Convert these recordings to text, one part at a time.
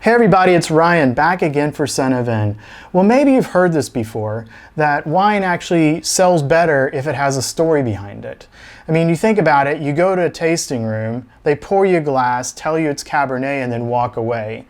Hey everybody, it's Ryan back again for sonofvin. Well, maybe you've heard this before, that wine actually sells better if it has a story behind it. I mean, you think about it, you go to a tasting room, they pour you a glass, tell you it's Cabernet, and then walk away.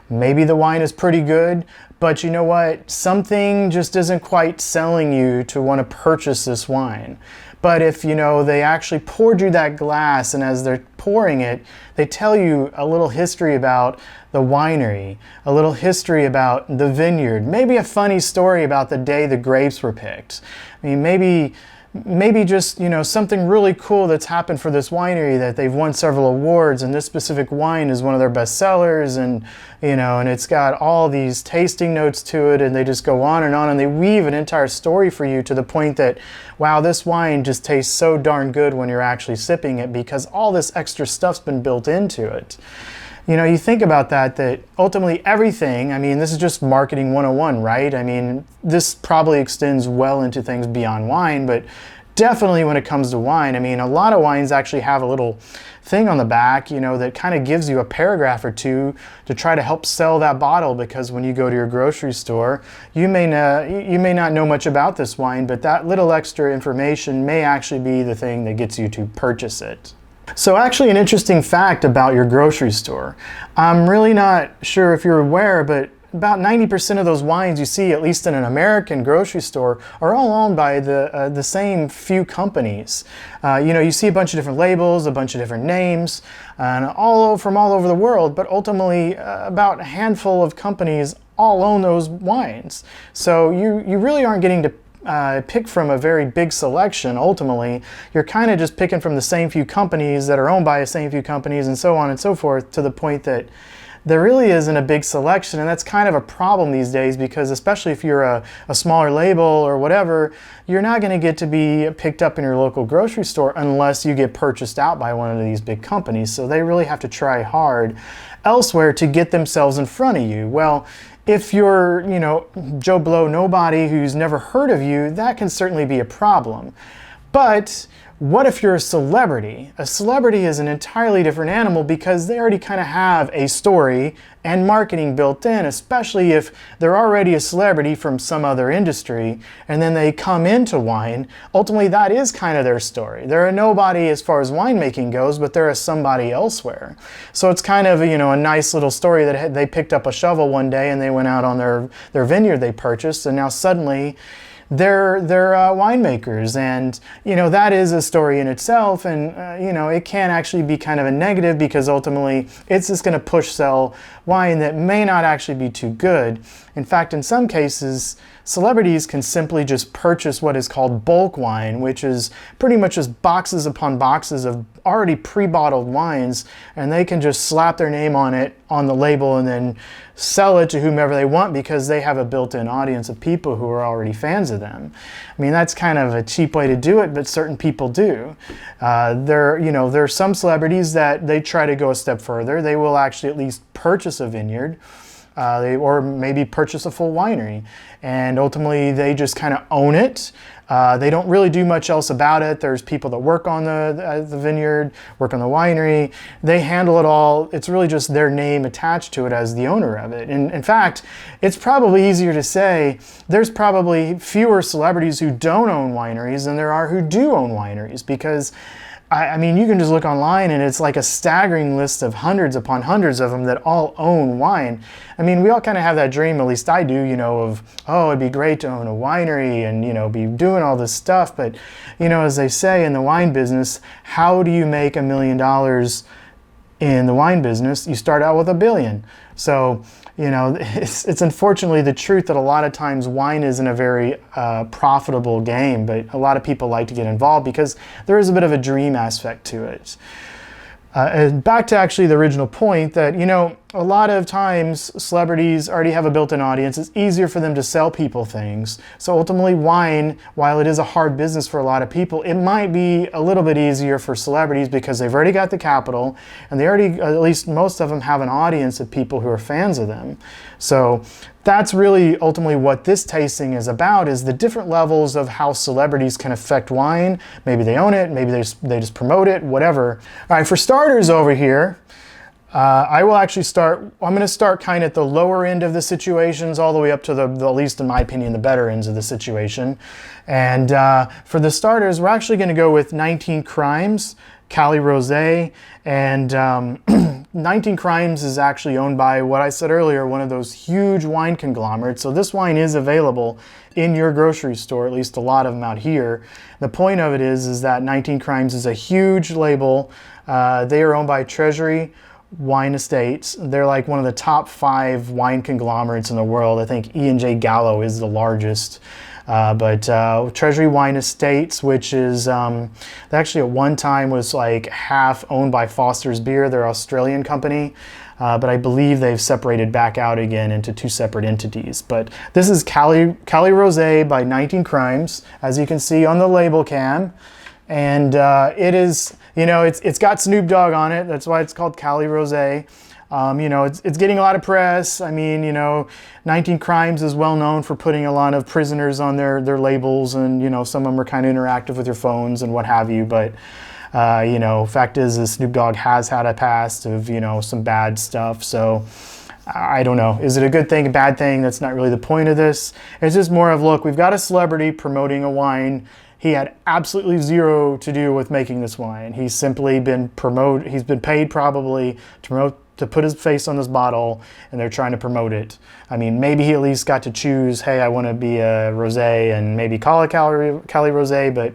Maybe the wine is pretty good, but you know what? Something just isn't quite selling you to want to purchase this wine. But if, they actually poured you that glass, and as they're pouring it, they tell you a little history about the winery, a little history about the vineyard, maybe a funny story about the day the grapes were picked. I mean, maybe just, something really cool that's happened for this winery, that they've won several awards and this specific wine is one of their best sellers, and, and it's got all these tasting notes to it, and they just go on and they weave an entire story for you to the point that, wow, this wine just tastes so darn good when you're actually sipping it because all this extra stuff's been built into it. You think about that ultimately everything, I mean, this is just marketing 101, right? I mean, this probably extends well into things beyond wine, but definitely when it comes to wine, I mean, a lot of wines actually have a little thing on the back, that kind of gives you a paragraph or two to try to help sell that bottle, because when you go to your grocery store, you may not know much about this wine, but that little extra information may actually be the thing that gets you to purchase it. So actually an interesting fact about your grocery store. I'm really not sure if you're aware, but about 90% of those wines you see, at least in an American grocery store, are all owned by the same few companies. You see a bunch of different labels, a bunch of different names, and from all over the world, but ultimately about a handful of companies all own those wines. So you really aren't getting to pick from a very big selection. Ultimately, you're kind of just picking from the same few companies that are owned by the same few companies, and so on and so forth, to the point that there really isn't a big selection. And that's kind of a problem these days, because especially if you're a smaller label or whatever, you're not going to get to be picked up in your local grocery store unless you get purchased out by one of these big companies. So they really have to try hard elsewhere to get themselves in front of you. Well, if you're, Joe Blow nobody who's never heard of you, that can certainly be a problem. But what if you're a celebrity? A celebrity is an entirely different animal, because they already kind of have a story and marketing built in, especially if they're already a celebrity from some other industry and then they come into wine. Ultimately, that is kind of their story. They're a nobody as far as winemaking goes, but they're a somebody elsewhere. So it's kind of, a nice little story that they picked up a shovel one day and they went out on their vineyard they purchased, and now suddenly they're winemakers, and that is a story in itself, and it can actually be kind of a negative, because ultimately it's just going to push sell wine that may not actually be too good. In fact, in some cases, celebrities can simply just purchase what is called bulk wine, which is pretty much just boxes upon boxes of already pre-bottled wines, and they can just slap their name on it, on the label, and then sell it to whomever they want, because they have a built-in audience of people who are already fans of them. I mean, that's kind of a cheap way to do it, but certain people do. There are some celebrities that they try to go a step further. They will actually at least purchase a vineyard, or maybe purchase a full winery, and ultimately they just kind of own it. They don't really do much else about it. There's people that work on the vineyard, work on the winery. They handle it all. It's really just their name attached to it as the owner of it. And in fact, it's probably easier to say there's probably fewer celebrities who don't own wineries than there are who do own wineries, because I mean, you can just look online and it's like a staggering list of hundreds upon hundreds of them that all own wine. I mean, we all kind of have that dream, at least I do, of, oh, it'd be great to own a winery and, be doing all this stuff. But, as they say in the wine business, how do you make $1 million in the wine business? You start out with $1 billion. So, it's unfortunately the truth that a lot of times wine isn't a very profitable game, but a lot of people like to get involved because there is a bit of a dream aspect to it. And back to actually the original point that, a lot of times celebrities already have a built-in audience. It's easier for them to sell people things. So ultimately wine, while it is a hard business for a lot of people, it might be a little bit easier for celebrities because they've already got the capital and they already, at least most of them, have an audience of people who are fans of them. So that's really ultimately what this tasting is about, is the different levels of how celebrities can affect wine. Maybe they own it, maybe they just promote it, whatever. All right, for starters over here, I will actually start, I'm going to start kind of at the lower end of the situations all the way up to the least, in my opinion, the better ends of the situation. And for the starters, we're actually going to go with 19 Crimes, Cali Rosé. And 19 Crimes is actually owned by, what I said earlier, one of those huge wine conglomerates. So this wine is available in your grocery store, at least a lot of them out here. The point of it is that 19 Crimes is a huge label. They are owned by Treasury Wine Estates. They're like one of the top 5 wine conglomerates in the world. I think E&J Gallo is the largest. But Treasury Wine Estates, which is actually at one time was like half owned by Foster's Beer, their Australian company. But I believe they've separated back out again into 2 separate entities. But this is Cali Rosé by 19 Crimes, as you can see on the label cam. And it is, you know, it's got Snoop Dogg on it. That's why it's called Cali Rosé. You know, it's getting a lot of press. I mean, you know, 19 Crimes is well known for putting a lot of prisoners on their labels, and, you know, some of them are kind of interactive with your phones and what have you. But, you know, fact is Snoop Dogg has had a past of, you know, some bad stuff. So I don't know. Is it a good thing, a bad thing? That's not really the point of this. It's just more of, look, we've got a celebrity promoting a wine. He had absolutely zero to do with making this wine. He's simply been he's been paid probably to put his face on this bottle, and they're trying to promote it. I mean, maybe he at least got to choose, hey, I want to be a rosé and maybe call it Cali Rosé, but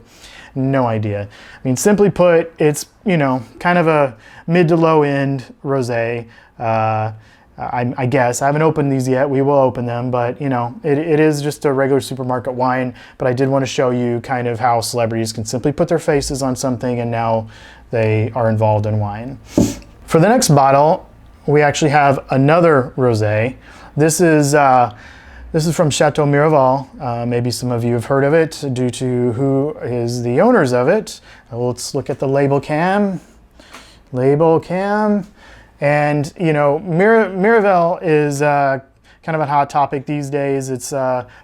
no idea. I mean, simply put, it's, you know, kind of a mid to low end rosé. I guess. I haven't opened these yet. We will open them, but, you know, it is just a regular supermarket wine. But I did want to show you kind of how celebrities can simply put their faces on something and now they are involved in wine. For the next bottle, we actually have another rosé. This is from Chateau Miraval. Maybe some of you have heard of it due to who is the owners of it. Let's look at the label cam. Label cam. And, you know, Miraval is kind of a hot topic these days. It's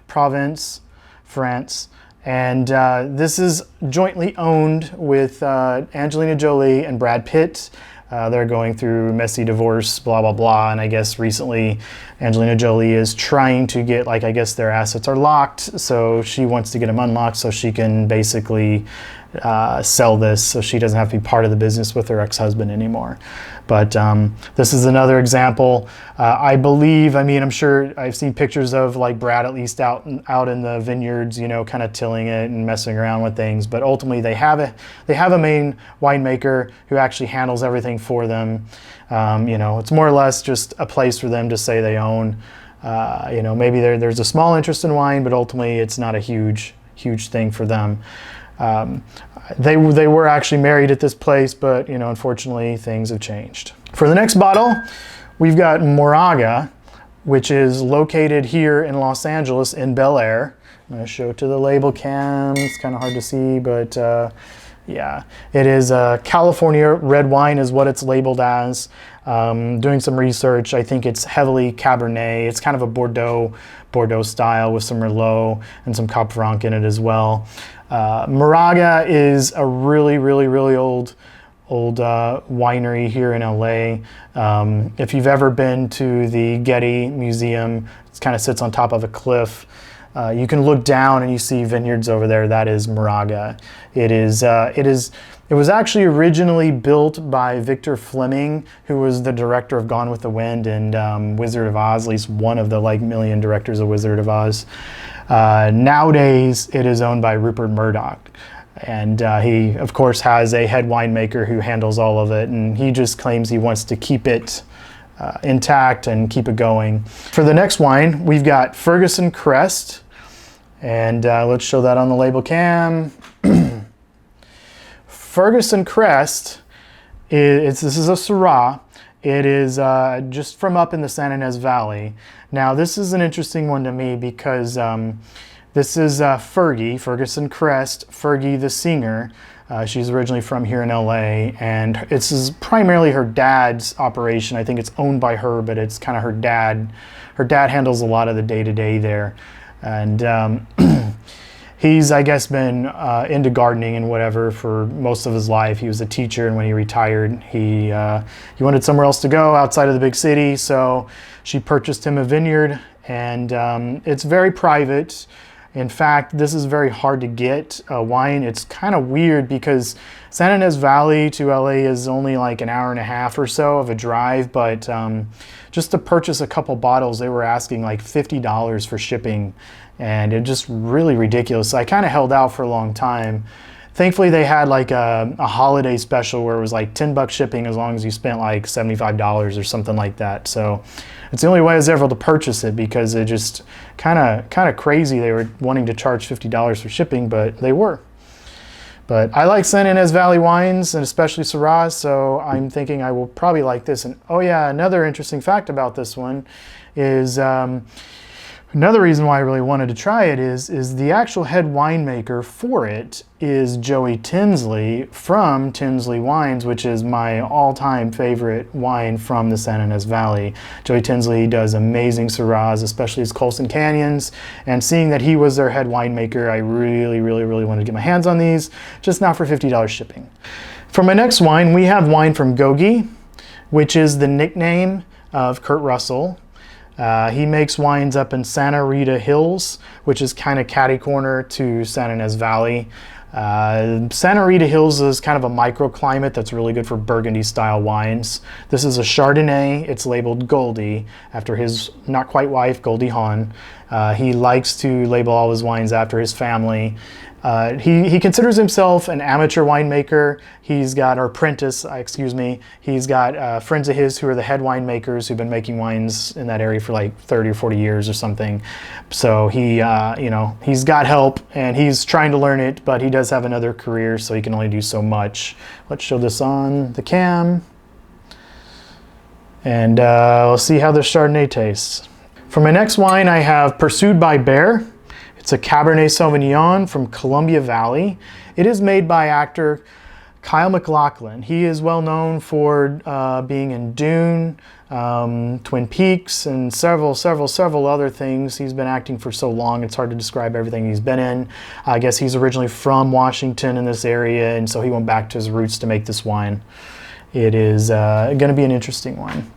Provence, France. And this is jointly owned with Angelina Jolie and Brad Pitt. They're going through messy divorce, blah, blah, blah. And I guess recently Angelina Jolie is trying to get, like, I guess their assets are locked. So she wants to get them unlocked so she can basically sell this so she doesn't have to be part of the business with her ex-husband anymore. But this is another example. I believe, I mean, I'm sure I've seen pictures of like Brad at least out in the vineyards, you know, kind of tilling it and messing around with things. But ultimately they have a main winemaker who actually handles everything for them. You know, it's more or less just a place for them to say they own. You know, maybe there's a small interest in wine, but ultimately it's not a huge thing for them. They were actually married at this place, but, you know, unfortunately things have changed. For the next bottle, we've got Moraga, which is located here in Los Angeles in Bel Air. I'm going to show it to the label cam. It's kind of hard to see, but yeah, it is California red wine is what it's labeled as. Doing some research, I think it's heavily Cabernet. It's kind of a Bordeaux style with some Merlot and some Cab Franc in it as well. Moraga is a really old winery here in LA. If you've ever been to the Getty Museum, it kind of sits on top of a cliff. You can look down and you see vineyards over there. That is Moraga. It was actually originally built by Victor Fleming, who was the director of Gone with the Wind and Wizard of Oz, at least one of the like million directors of Wizard of Oz. Nowadays, it is owned by Rupert Murdoch. And he, of course, has a head winemaker who handles all of it. And he just claims he wants to keep it intact and keep it going. For the next wine, we've got Ferguson Crest. And let's show that on the label cam. Ferguson Crest, this is a Syrah. It is just from up in the San Ynez Valley. Now, this is an interesting one to me because this is Fergie, Ferguson Crest, Fergie the singer. She's originally from here in LA, and this is primarily her dad's operation. I think it's owned by her, but it's kind of her dad. Her dad handles a lot of the day-to-day there. And He's, I guess, been into gardening and whatever for most of his life. He was a teacher, and when he retired, he wanted somewhere else to go outside of the big city, so she purchased him a vineyard, and it's very private. In fact, this is very hard to get wine. It's kind of weird because San Ynez Valley to LA is only like an hour and a half or so of a drive, but just to purchase a couple bottles, they were asking like $50 for shipping, and it just really ridiculous. So I kind of held out for a long time. Thankfully, they had like a holiday special where it was like $10 shipping as long as you spent like $75 or something like that. So it's the only way I was able to purchase it, because it just kind of crazy. They were wanting to charge $50 for shipping, but they were. But I like San Ynez Valley wines, and especially Syrah, so I'm thinking I will probably like this. And oh yeah, another interesting fact about this one is another reason why I really wanted to try it is the actual head winemaker for it is Joey Tinsley from Tinsley Wines, which is my all-time favorite wine from the San Ynez Valley. Joey Tinsley does amazing Syrahs, especially his Colson Canyons, and seeing that he was their head winemaker, I really wanted to get my hands on these, just not for $50 shipping. For my next wine, we have wine from Gogi, which is the nickname of Kurt Russell. He makes wines up in Santa Rita Hills, which is kind of catty corner to San Ynez Valley. Santa Rita Hills is kind of a microclimate that's really good for Burgundy style wines. This is a Chardonnay. It's labeled Goldie after his not quite wife, Goldie Hawn. He likes to label all his wines after his family. He considers himself an amateur winemaker. He's got, or apprentice, excuse me. He's got friends of his who are the head winemakers who've been making wines in that area for like 30 or 40 years or something. So he, he's got help and he's trying to learn it, but he does have another career, so he can only do so much. Let's show this on the cam. And we'll see how the Chardonnay tastes. For my next wine, I have Pursued by Bear. It's a Cabernet Sauvignon from Columbia Valley. It is made by actor Kyle MacLachlan. He is well known for being in Dune, Twin Peaks, and several other things. He's been acting for so long, it's hard to describe everything he's been in. I guess he's originally from Washington in this area, and so he went back to his roots to make this wine. It is going to be an interesting wine.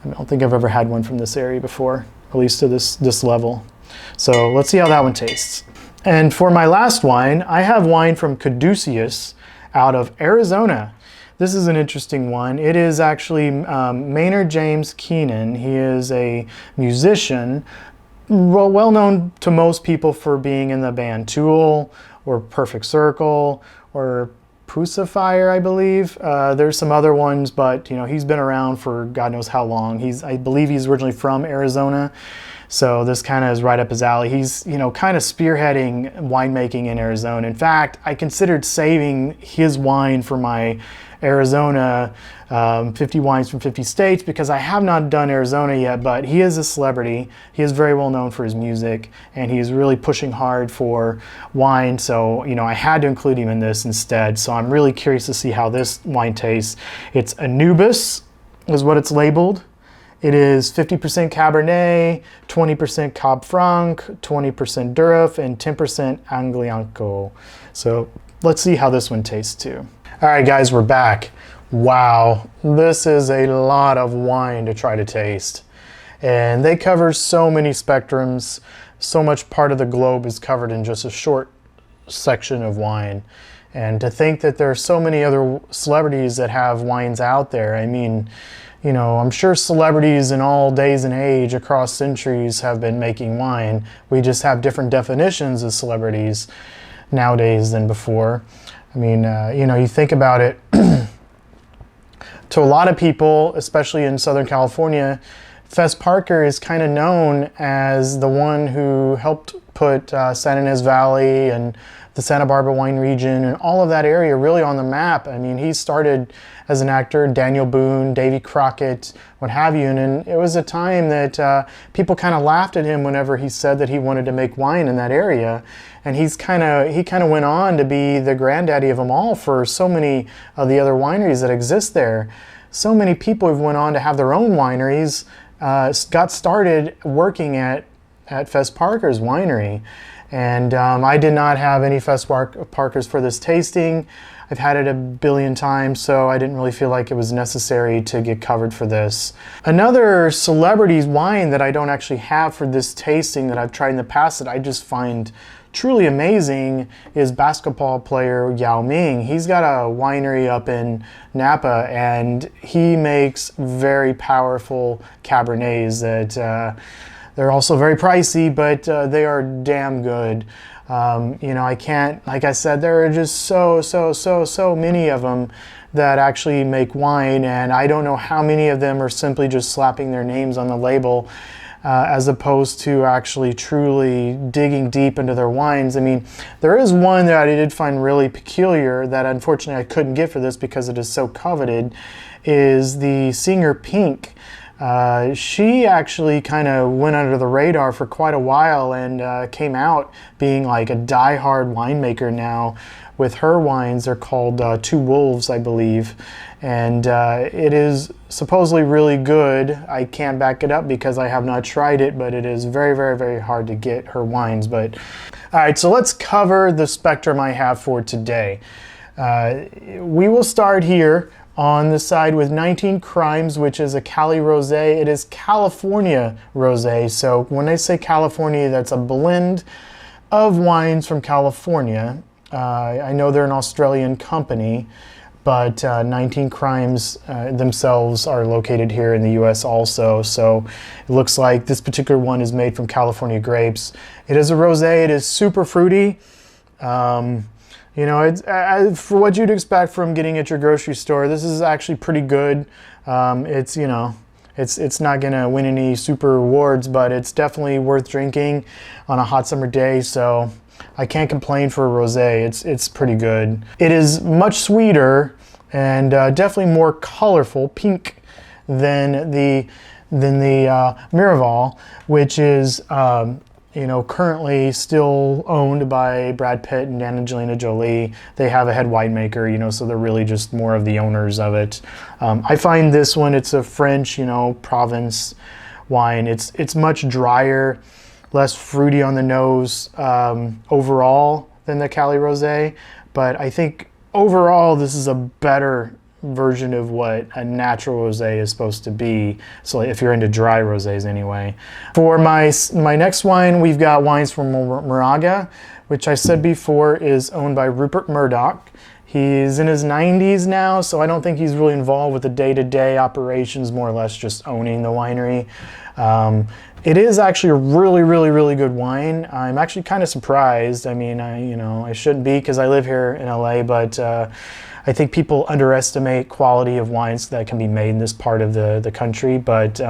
I don't think I've ever had one from this area before, at least to this level. So let's see how that one tastes. And for my last wine, I have wine from Caduceus out of Arizona. This is an interesting one. It is actually Maynard James Keenan. He is a musician, well known to most people for being in the band Tool or Perfect Circle or Pussifier, I believe. There's some other ones, but he's been around for God knows how long. I believe he's originally from Arizona. So this kind of is right up his alley. He's, kind of spearheading winemaking in Arizona. In fact, I considered saving his wine for my Arizona 50 wines from 50 states because I have not done Arizona yet, but he is a celebrity. He is very well known for his music, and he's really pushing hard for wine. So, I had to include him in this instead. So I'm really curious to see how this wine tastes. It's Anubis is what it's labeled. It is 50% Cabernet, 20% Cab Franc, 20% Durif, and 10% Aglianco. So let's see how this one tastes too. All right, guys, we're back. Wow, this is a lot of wine to try to taste. And they cover so many spectrums. So much part of the globe is covered in just a short section of wine. And to think that there are so many other celebrities that have wines out there, I mean, I'm sure celebrities in all days and age across centuries have been making wine. We just have different definitions of celebrities nowadays than before. I mean, you think about it, to a lot of people, especially in Southern California, Fess Parker is kind of known as the one who helped put San Ynez Valley and the Santa Barbara wine region and all of that area really on the map. I mean, he started as an actor, Daniel Boone, Davy Crockett, what have you, and it was a time that people kind of laughed at him whenever he said that he wanted to make wine in that area. And he kind of went on to be the granddaddy of them all for so many of the other wineries that exist there. So many people who went on to have their own wineries got started working at Fess Parker's winery. And I did not have any Fess Parkers for this tasting. I've had it a billion times, so I didn't really feel like it was necessary to get covered for this. Another celebrity's wine that I don't actually have for this tasting that I've tried in the past that I just find truly amazing is basketball player Yao Ming. He's got a winery up in Napa, and he makes very powerful Cabernets that they're also very pricey, but they are damn good. You know, I can't, like I said, there are just so many of them that actually make wine, and I don't know how many of them are simply just slapping their names on the label as opposed to actually truly digging deep into their wines. I mean, there is one that I did find really peculiar that unfortunately I couldn't get for this because it is so coveted, is the Singer Pink. She actually kind of went under the radar for quite a while and came out being like a die-hard winemaker now with her wines. They're called Two Wolves, I believe, and it is supposedly really good. I can't back it up because I have not tried it, but it is very hard to get her wines. But all right, so let's cover the spectrum I have for today. We will start here on the side with 19 Crimes, which is a Cali Rosé. It is California Rosé. So when I say California, that's a blend of wines from California. I know they're an Australian company, but 19 Crimes themselves are located here in the US also. So it looks like this particular one is made from California grapes. It is a rosé. It is super fruity. You know, it's for what you'd expect from getting at your grocery store. This is actually pretty good. It's, you know, it's not gonna win any super awards, but it's definitely worth drinking on a hot summer day. So I can't complain for a rosé. It's pretty good. It is much sweeter and definitely more colorful, pink, than the Miraval, which is you know, currently still owned by Brad Pitt and Angelina Jolie. They have a head winemaker, you know, so they're really just more of the owners of it. I find this one, it's a French, you know, Provence wine. It's much drier, less fruity on the nose overall than the Cali Rosé, but I think overall this is a better version of what a natural rosé is supposed to be. So if you're into dry rosés anyway. For my next wine, we've got wines from Moraga, which I said before is owned by Rupert Murdoch. He's in his 90s now, so I don't think he's really involved with the day-to-day operations, more or less just owning the winery. It is actually a really good wine. I'm actually kind of surprised. I mean, I shouldn't be because I live here in LA, but I think people underestimate quality of wines that can be made in this part of the country, but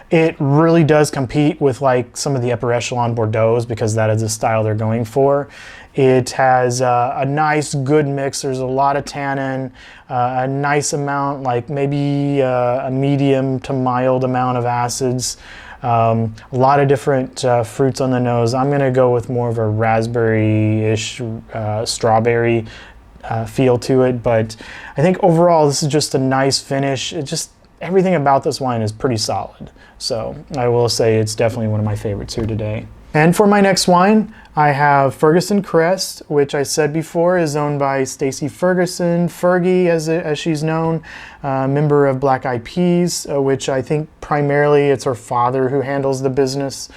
it really does compete with like some of the upper echelon Bordeaux's because that is the style they're going for. It has a nice, good mix. There's a lot of tannin, a nice amount, like maybe a medium to mild amount of acids. A lot of different fruits on the nose. I'm going to go with more of a raspberry-ish, strawberry feel to it, but I think overall this is just a nice finish. Everything about this wine is pretty solid. So I will say it's definitely one of my favorites here today. And for my next wine, I have Ferguson Crest, which I said before is owned by Stacey Ferguson, Fergie as she's known, member of Black Eyed Peas, which I think primarily it's her father who handles the business,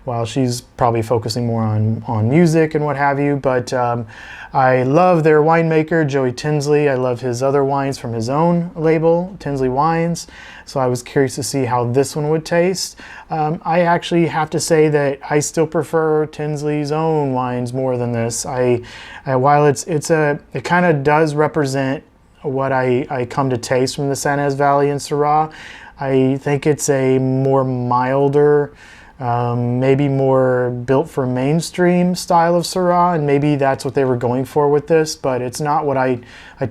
while she's probably focusing more on music and what have you. But I love their winemaker, Joey Tinsley. I love his other wines from his own label, Tinsley Wines. So I was curious to see how this one would taste. I actually have to say that I still prefer Tinsley's own wines more than this. While it kind of does represent what I come to taste from the San Ynez Valley and Syrah, I think it's a more milder, maybe more built for mainstream style of Syrah, and maybe that's what they were going for with this, but it's not what I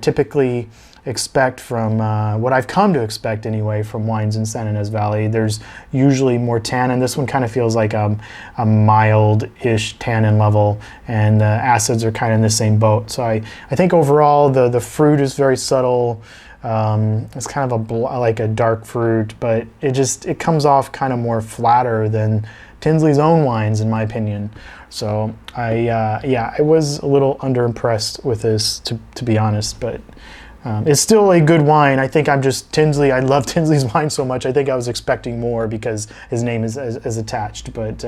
typically expect from, what I've come to expect anyway from wines in San Ynez Valley. There's usually more tannin. This one kind of feels like a mild-ish tannin level, and the acids are kind of in the same boat. So I think overall the fruit is very subtle. It's kind of like a dark fruit, but it comes off kind of more flatter than Tinsley's own wines, in my opinion. So I was a little underimpressed with this, to be honest, but it's still a good wine. I think I'm just Tinsley. I love Tinsley's wine so much. I think I was expecting more because his name is attached. But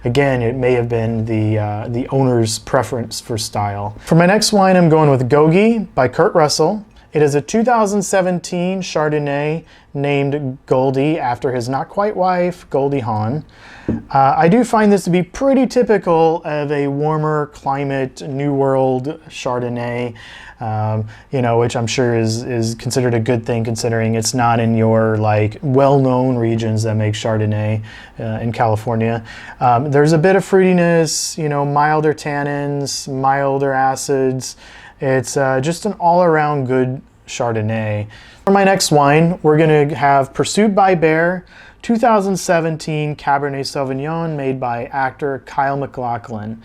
again, it may have been the owner's preference for style. For my next wine, I'm going with Gogi by Kurt Russell. It is a 2017 Chardonnay named Goldie after his not quite wife, Goldie Hawn. I do find this to be pretty typical of a warmer climate, New World Chardonnay, which I'm sure is considered a good thing considering it's not in your like well-known regions that make Chardonnay in California. There's a bit of fruitiness, milder tannins, milder acids. It's just an all-around good Chardonnay. For my next wine, we're going to have Pursued by Bear, 2017 Cabernet Sauvignon made by actor Kyle MacLachlan.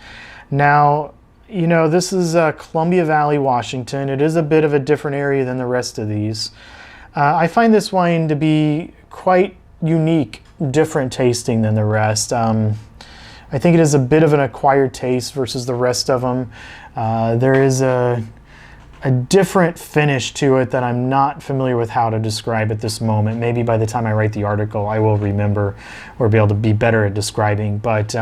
Now, this is Columbia Valley, Washington. It is a bit of a different area than the rest of these. I find this wine to be quite unique, different tasting than the rest. I think it is a bit of an acquired taste versus the rest of them. There is a different finish to it that I'm not familiar with how to describe at this moment. Maybe by the time I write the article, I will remember or be able to be better at describing. But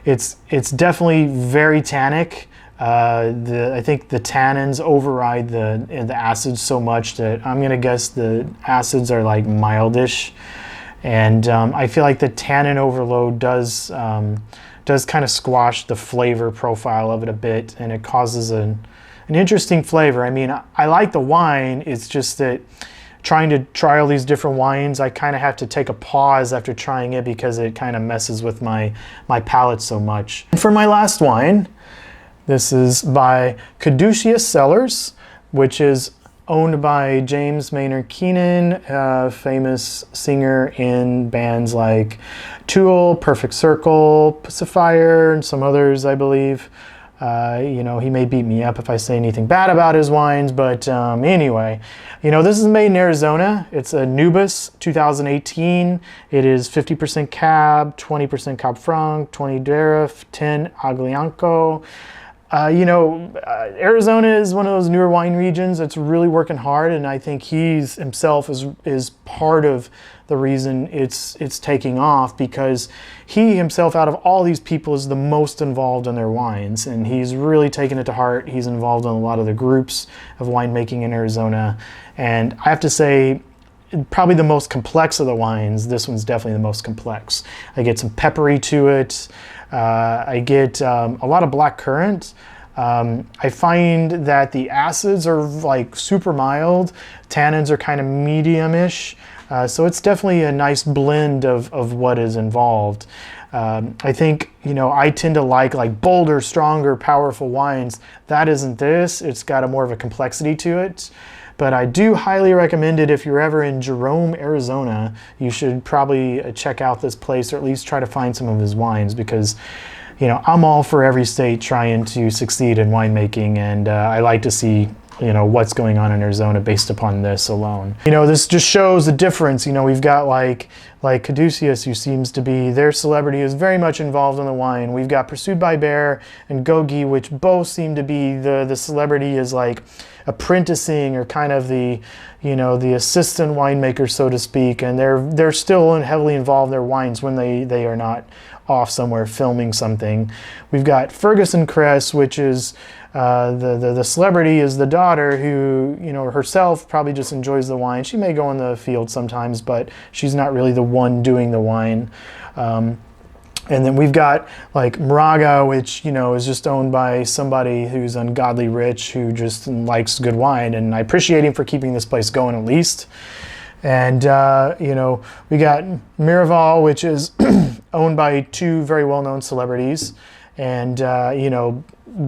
it's definitely very tannic. I think the tannins override the acids so much that I'm gonna guess the acids are like mildish. And I feel like the tannin overload does kind of squash the flavor profile of it a bit, and it causes an interesting flavor. I mean, I like the wine, it's just that trying to try all these different wines, I kind of have to take a pause after trying it because it kind of messes with my palate so much. And for my last wine, this is by Caduceus Cellars, which is owned by James Maynard Keenan, a famous singer in bands like Tool, Perfect Circle, Pacifier, and some others, I believe. He may beat me up if I say anything bad about his wines, but anyway, this is made in Arizona. It's a Nubis 2018. It is 50% Cab, 20% Cab Franc, 20 Derif, 10 Aglianco. Arizona is one of those newer wine regions that's really working hard, and I think he's himself is part of the reason it's taking off, because he himself, out of all these people, is the most involved in their wines, and he's really taken it to heart. He's involved in a lot of the groups of winemaking in Arizona, and I have to say, probably the most complex of the wines, this one's definitely the most complex. I get some peppery to it. I get a lot of black currant. I find that the acids are like super mild. Tannins are kind of medium-ish. So it's definitely a nice blend of what is involved. I think, I tend to like bolder, stronger, powerful wines. That isn't this. It's got a more of a complexity to it. But I do highly recommend it if you're ever in Jerome, Arizona. You should probably check out this place, or at least try to find some of his wines, because I'm all for every state trying to succeed in winemaking, and I like to see what's going on in Arizona based upon this alone. This just shows the difference. We've got like Caduceus, who seems to be, their celebrity is very much involved in the wine. We've got Pursued by Bear and Gogi, which both seem to be the celebrity is like apprenticing, or kind of the assistant winemaker, so to speak, and they're still heavily involved in their wines when they are not off somewhere filming something. We've got Ferguson Crest, which is the celebrity is the daughter, who herself probably just enjoys the wine. She may go in the field sometimes, but she's not really the one doing the wine. And then we've got like Moraga, which is just owned by somebody who's ungodly rich, who just likes good wine, and I appreciate him for keeping this place going at least. And we got Miraval, which is owned by two very well-known celebrities, and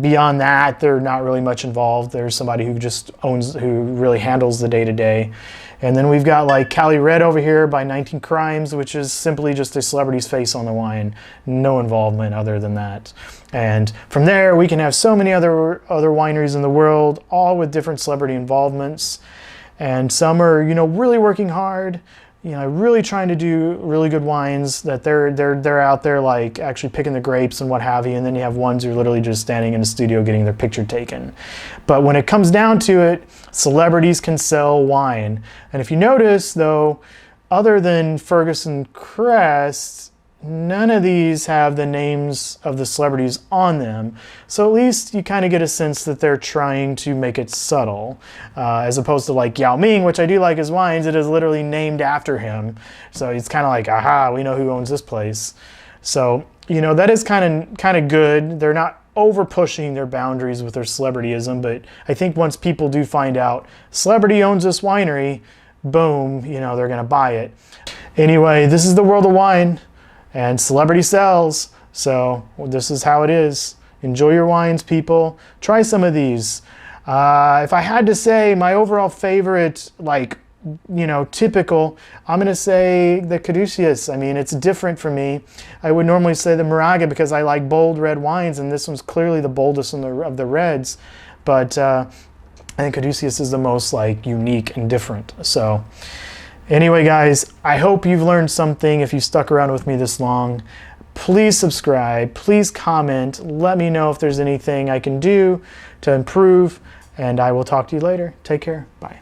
beyond that, they're not really much involved. There's somebody who just who really handles the day-to-day. And then we've got like Cali Red over here by 19 Crimes, which is simply just a celebrity's face on the wine. No involvement other than that. And from there, we can have so many other wineries in the world, all with different celebrity involvements. And some are, really working hard. you know, really trying to do really good wines that they're out there like actually picking the grapes and what have you, and then you have ones who are literally just standing in a studio getting their picture taken. But when it comes down to it, celebrities can sell wine. And if you notice though, other than Ferguson Crest, none of these have the names of the celebrities on them. So at least you kind of get a sense that they're trying to make it subtle. As opposed to like Yao Ming, which I do like his wines, it is literally named after him. So it's kind of like, aha, we know who owns this place. So, you know, that is kind of good. They're not over pushing their boundaries with their celebrityism, but I think once people do find out celebrity owns this winery, boom, you know, they're gonna buy it. Anyway, this is the world of wine. And celebrity sells, so this is how it is. Enjoy your wines, people. Try some of these. If I had to say my overall favorite, like, you know, typical, I'm gonna say the Caduceus. I mean, it's different for me. I would normally say the Moraga because I like bold red wines, and this one's clearly the boldest of the reds. But I think Caduceus is the most like unique and different. So. Anyway, guys, I hope you've learned something if you stuck around with me this long. Please subscribe, please comment, let me know if there's anything I can do to improve, and I will talk to you later. Take care, bye.